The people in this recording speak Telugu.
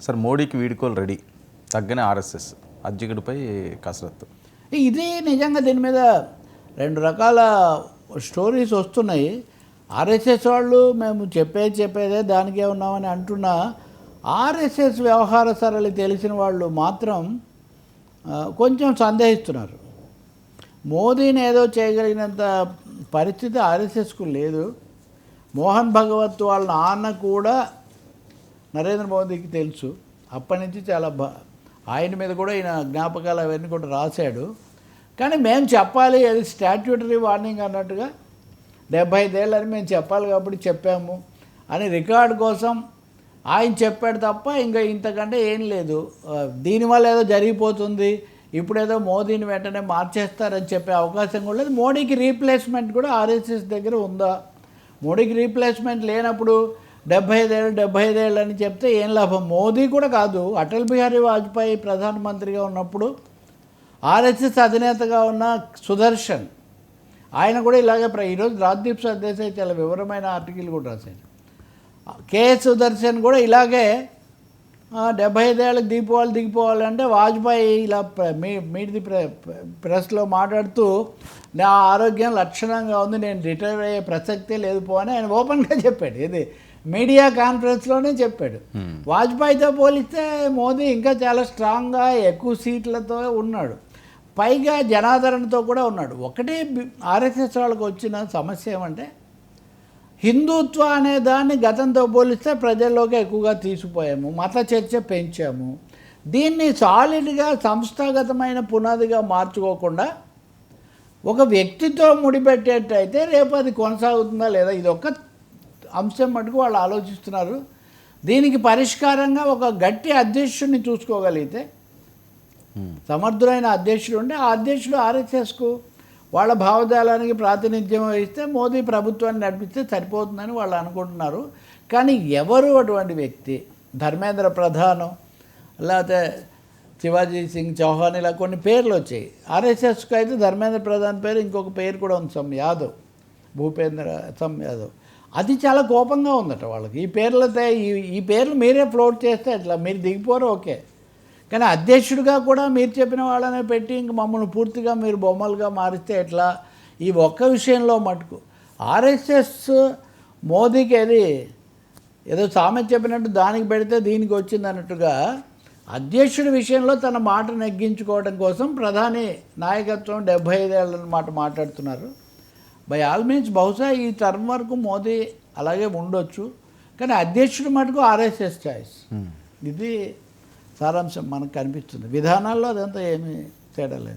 సార్ మోడీకి వీడుకోలు రెడీ, తగ్గని ఆర్ఎస్ఎస్ అధ్యక్షుడిపై కసరత్తు. ఇది నిజంగా దీని మీద రెండు రకాల స్టోరీస్ వస్తున్నాయి. ఆర్ఎస్ఎస్ వాళ్ళు మేము చెప్పేదే దానికే ఉన్నామని అంటున్నా, ఆర్ఎస్ఎస్ వ్యవహార సరళి తెలిసిన వాళ్ళు మాత్రం కొంచెం సందేహిస్తున్నారు. మోదీని ఏదో చేయగలిగినంత పరిస్థితి ఆర్ఎస్ఎస్కు లేదు. మోహన్ భగవత్ వాళ్ళ నాన్న కూడా నరేంద్ర మోదీకి తెలుసు. అప్పటి నుంచి చాలా ఆయన మీద కూడా ఈయన జ్ఞాపకాలు అవన్నీ కూడా రాశాడు. కానీ మేము చెప్పాలి, అది స్టాట్యూటరీ వార్నింగ్ అన్నట్టుగా 75 ఏళ్ళని మేము చెప్పాలి కాబట్టి చెప్పాము అని రికార్డు కోసం ఆయన చెప్పాడు తప్ప ఇంకా ఇంతకంటే ఏం లేదు. దీనివల్ల ఏదో జరిగిపోతుంది, ఇప్పుడేదో మోదీని వెంటనే మార్చేస్తారని చెప్పే అవకాశం కూడా లేదు. మోడీకి రీప్లేస్మెంట్ కూడా ఆర్ఎస్ఎస్ దగ్గర ఉందా? మోడీకి రీప్లేస్మెంట్ లేనప్పుడు 75 ఏళ్ళు అని చెప్తే ఏం లాభం? మోదీ కూడా కాదు, అటల్ బిహారీ వాజ్పేయి ప్రధానమంత్రిగా ఉన్నప్పుడు ఆర్ఎస్ఎస్ అధినేతగా ఉన్న సుదర్శన్, ఆయన కూడా ఇలాగే ఈరోజు రాజ్దీప్ సర్దేశాయ్ చాలా వివరమైన ఆర్టికల్ కూడా రాశాడు. కేఎస్ సుదర్శన్ కూడా ఇలాగే 75 ఏళ్ళకి దిగిపోవాలంటే వాజ్పేయి ఇలా మీట్ ప్రెస్లో మాట్లాడుతూ నా ఆరోగ్యం లక్షణంగా ఉంది, నేను రిటైర్ అయ్యే ప్రసక్తే లేదు పో అని ఆయన ఓపెన్గా చెప్పాడు. ఇది మీడియా కాన్ఫరెన్స్లోనే చెప్పాడు. వాజ్పేయితో పోలిస్తే మోదీ ఇంకా చాలా స్ట్రాంగ్గా ఎక్కువ సీట్లతో ఉన్నాడు, పైగా జనాదరణతో కూడా ఉన్నాడు. ఒకటి ఆర్ఎస్ఎస్ వాళ్ళకి వచ్చిన సమస్య ఏమంటే, హిందుత్వ అనే దాన్ని గతంతో పోలిస్తే ప్రజల్లోకి ఎక్కువగా తీసుకుపోయాము, మత చర్చ పెంచాము. దీన్ని సాలిడ్గా సంస్థాగతమైన పునాదిగా మార్చుకోకుండా ఒక వ్యక్తితో ముడిపెట్టేటైతే రేపు అది కొనసాగుతుందా లేదా, ఇది ఒక అంశం మటుకు వాళ్ళు ఆలోచిస్తున్నారు. దీనికి పరిష్కారంగా ఒక గట్టి అధ్యక్షుడిని చూసుకోగలిగితే, సమర్థులైన అధ్యక్షుడు ఉంటే ఆ అధ్యక్షుడు ఆర్ఎస్ఎస్కు వాళ్ళ భావజాలానికి ప్రాతినిధ్యం వహిస్తే మోదీ ప్రభుత్వాన్ని నడిపిస్తే సరిపోతుందని వాళ్ళు అనుకుంటున్నారు. కానీ ఎవరు అటువంటి వ్యక్తి? ధర్మేంద్ర ప్రధాన్, లేకపోతే శివాజీ సింగ్ చౌహాన్, ఇలా కొన్ని పేర్లు వచ్చాయి. ఆర్ఎస్ఎస్కి అయితే ధర్మేంద్ర ప్రధాన్ పేరు, ఇంకొక పేరు కూడా ఉంది, సమ్ యాదవ్, భూపేంద్ర సమ్ యాదవ్. అది చాలా కోపంగా ఉందట వాళ్ళకి. ఈ పేర్లతో ఈ పేర్లు మీరే ఫ్లోట్ చేస్తే ఎట్లా? మీరు దిగిపోరు ఓకే, కానీ అధ్యక్షుడిగా కూడా మీరు చెప్పిన వాళ్ళనే పెట్టి ఇంక మమ్మల్ని పూర్తిగా మీరు బొమ్మలుగా మారిస్తే ఎట్లా? ఈ ఒక్క విషయంలో మటుకు ఆర్ఎస్ఎస్ మోదీకి ఏదో సామెత చెప్పినట్టు దానికి పెడితే దీనికి వచ్చింది అన్నట్టుగా అధ్యక్షుడి విషయంలో తన మాట నెగ్గించుకోవడం కోసం ప్రధాని నాయకత్వం 75 ఏళ్ళ మాట మాట్లాడుతున్నారు. బై ఆల్ మీన్స్ బహుశా ఈ టర్మ్ వరకు మోదీ అలాగే ఉండొచ్చు, కానీ అధ్యక్షుడి మటుకు ఆర్ఎస్ఎస్ చాయిస్. ఇది సారాంశం మనకు కనిపిస్తుంది. విధానాల్లో అదంతా ఏమీ తేడా లేదు.